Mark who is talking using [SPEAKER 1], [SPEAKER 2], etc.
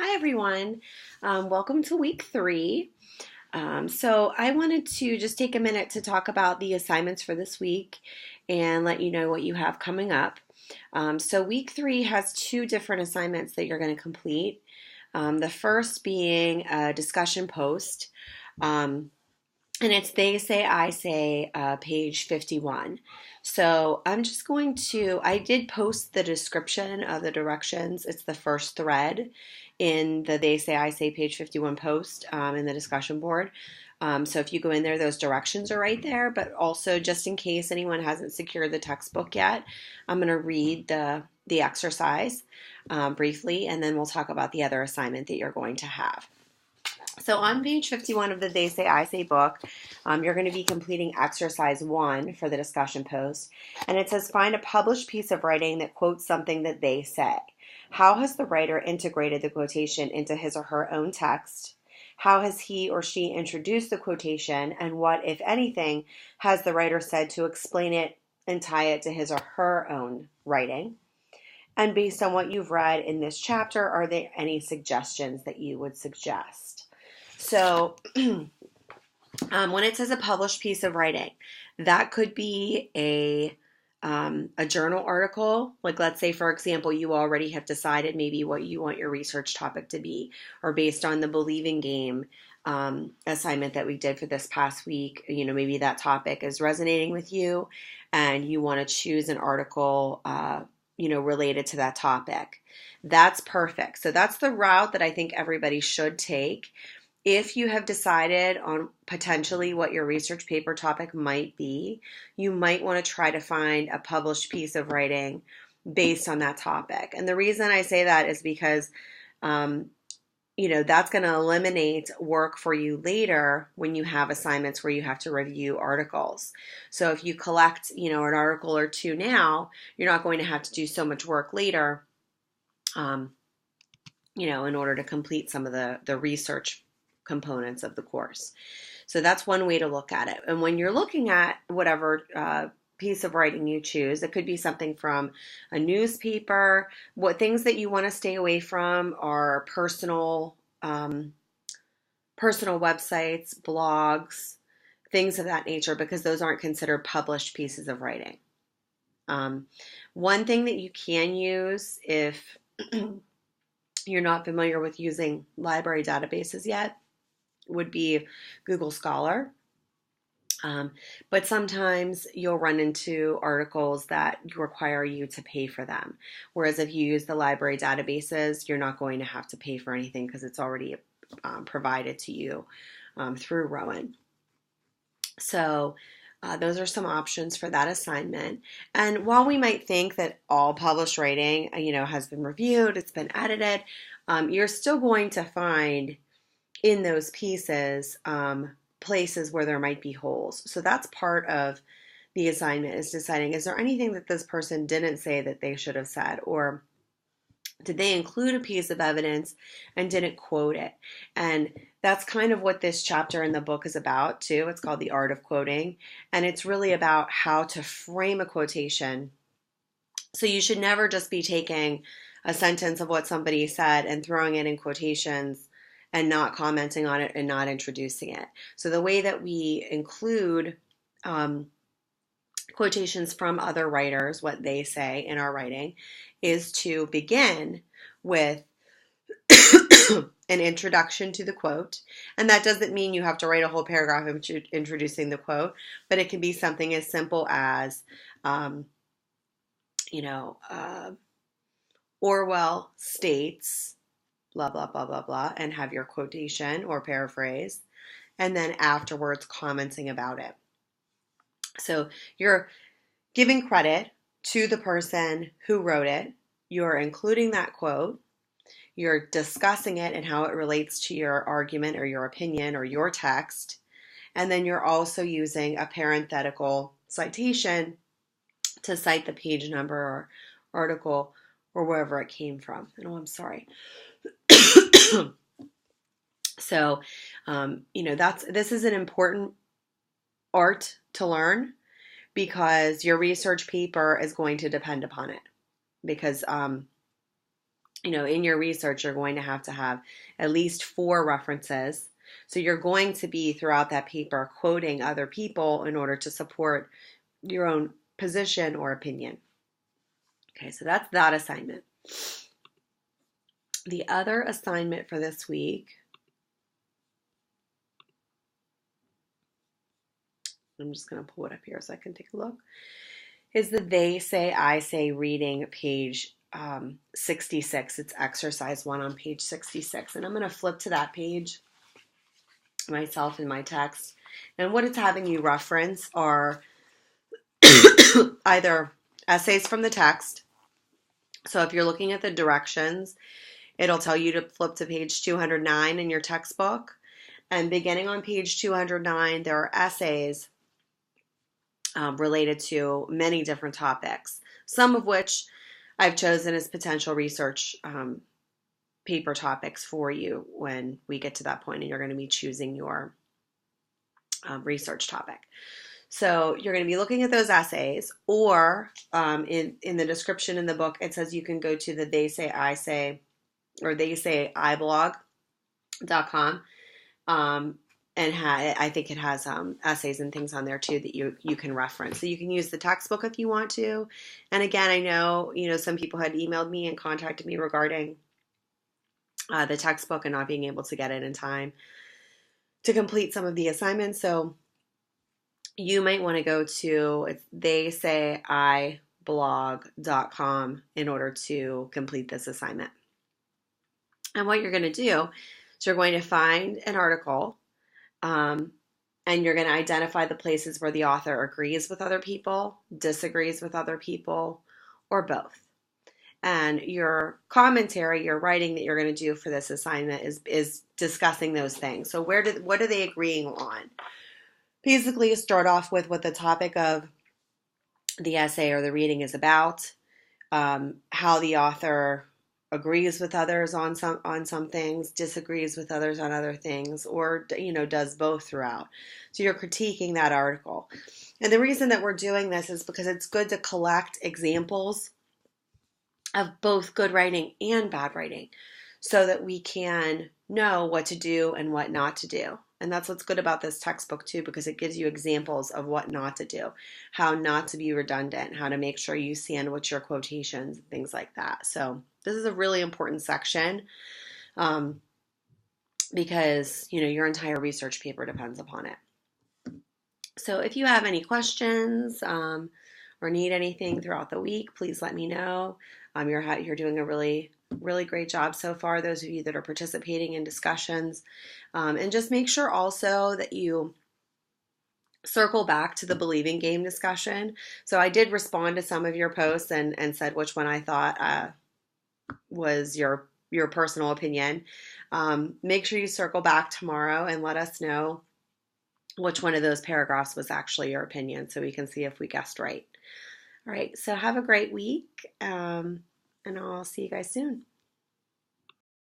[SPEAKER 1] Hi, everyone. Welcome to week 3. So, I wanted to just take a minute to talk about the assignments for this week and let you know what you have coming up. So, week 3 has 2 different assignments that you're going to complete. The first being a discussion post. And it's They Say, I Say, page 51. So I'm just going to, I did post the description of the directions. It's the first thread in the They Say, I Say, page 51 post in the discussion board. So if you go in there, those directions are right there. But also, just in case anyone hasn't secured the textbook yet, I'm going to read the exercise briefly, and then we'll talk about the other assignment that you're going to have. So on page 51 of the They Say, I Say book, you're going to be completing exercise 1 for the discussion post. And it says, find a published piece of writing that quotes something that they say. How has the writer integrated the quotation into his or her own text? How has he or she introduced the quotation? And what, if anything, has the writer said to explain it and tie it to his or her own writing? And based on what you've read in this chapter, are there any suggestions that you would suggest? So when it says a published piece of writing, that could be a journal article. Like, let's say, for example, you already have decided maybe what you want your research topic to be, or based on the Believing Game assignment that we did for this past week, maybe that topic is resonating with you and you want to choose an article, related to that topic. That's perfect. So that's the route that I think everybody should take. If you have decided on potentially what your research paper topic might be, you might want to try to find a published piece of writing based on that topic. And the reason I say that is because, that's going to eliminate work for you later when you have assignments where you have to review articles. So if you collect, an article or 2 now, you're not going to have to do so much work later, in order to complete some of the research components of the course. So that's one way to look at it. And when you're looking at whatever piece of writing you choose, it could be something from a newspaper. What things that you want to stay away from are personal websites, blogs, things of that nature, because those aren't considered published pieces of writing. One thing that you can use if you're not familiar with using library databases yet would be Google Scholar. But sometimes you'll run into articles that require you to pay for them. Whereas if you use the library databases, you're not going to have to pay for anything because it's already provided to you through Rowan. So those are some options for that assignment. And while we might think that all published writing, has been reviewed, it's been edited, you're still going to find in those pieces places where there might be holes. So that's part of the assignment, is deciding, is there anything that this person didn't say that they should have said? Or did they include a piece of evidence and didn't quote it? And that's kind of what this chapter in the book is about too. It's called The Art of Quoting. And it's really about how to frame a quotation. So you should never just be taking a sentence of what somebody said and throwing it in quotations and not commenting on it and not introducing it. So the way that we include quotations from other writers, what they say in our writing, is to begin with an introduction to the quote. And that doesn't mean you have to write a whole paragraph introducing the quote, but it can be something as simple as, Orwell states, blah, blah, blah, blah, blah, and have your quotation or paraphrase, and then afterwards commenting about it. So you're giving credit to the person who wrote it. You're including that quote. You're discussing it and how it relates to your argument or your opinion or your text. And then you're also using a parenthetical citation to cite the page number or article or wherever it came from. Oh, I'm sorry. So, this is an important art to learn because your research paper is going to depend upon it. Because in your research, you're going to have at least 4 references. So you're going to be throughout that paper quoting other people in order to support your own position or opinion. Okay, so that's that assignment. The other assignment for this week, I'm just going to pull it up here so I can take a look, is the They Say, I Say reading, page 66. It's exercise 1 on page 66. And I'm going to flip to that page myself in my text. And what it's having you reference are either essays from the text. So if you're looking at the directions, it'll tell you to flip to page 209 in your textbook. And beginning on page 209, there are essays related to many different topics, some of which I've chosen as potential research paper topics for you when we get to that point and you're going to be choosing your research topic. So you're going to be looking at those essays, or in the description in the book, it says you can go to the They Say, I Say, or They Say iblog.com. And I think it has essays and things on there too that you can reference. So you can use the textbook if you want to. And again, I know, some people had emailed me and contacted me regarding the textbook and not being able to get it in time to complete some of the assignments. So you might want to go to theysayiblog.com in order to complete this assignment. And what you're going to do is you're going to find an article, and you're going to identify the places where the author agrees with other people, disagrees with other people, or both. And your commentary, your writing that you're going to do for this assignment is discussing those things. So what are they agreeing on? Basically, start off with what the topic of the essay or the reading is about, how the author agrees with others on some things, disagrees with others on other things, or does both throughout. So you're critiquing that article. And the reason that we're doing this is because it's good to collect examples of both good writing and bad writing so that we can know what to do and what not to do. And that's what's good about this textbook too, because it gives you examples of what not to do, how not to be redundant, how to make sure you sandwich your quotations, things like that. So this is a really important section because, your entire research paper depends upon it. So if you have any questions or need anything throughout the week, please let me know. You're doing a really great job so far, those of you that are participating in discussions. And just make sure also that you circle back to the believing game discussion. So I did respond to some of your posts and said which one I thought was your personal opinion. Make sure you circle back tomorrow and let us know which one of those paragraphs was actually your opinion so we can see if we guessed right. All right, so have a great week, and I'll see you guys soon.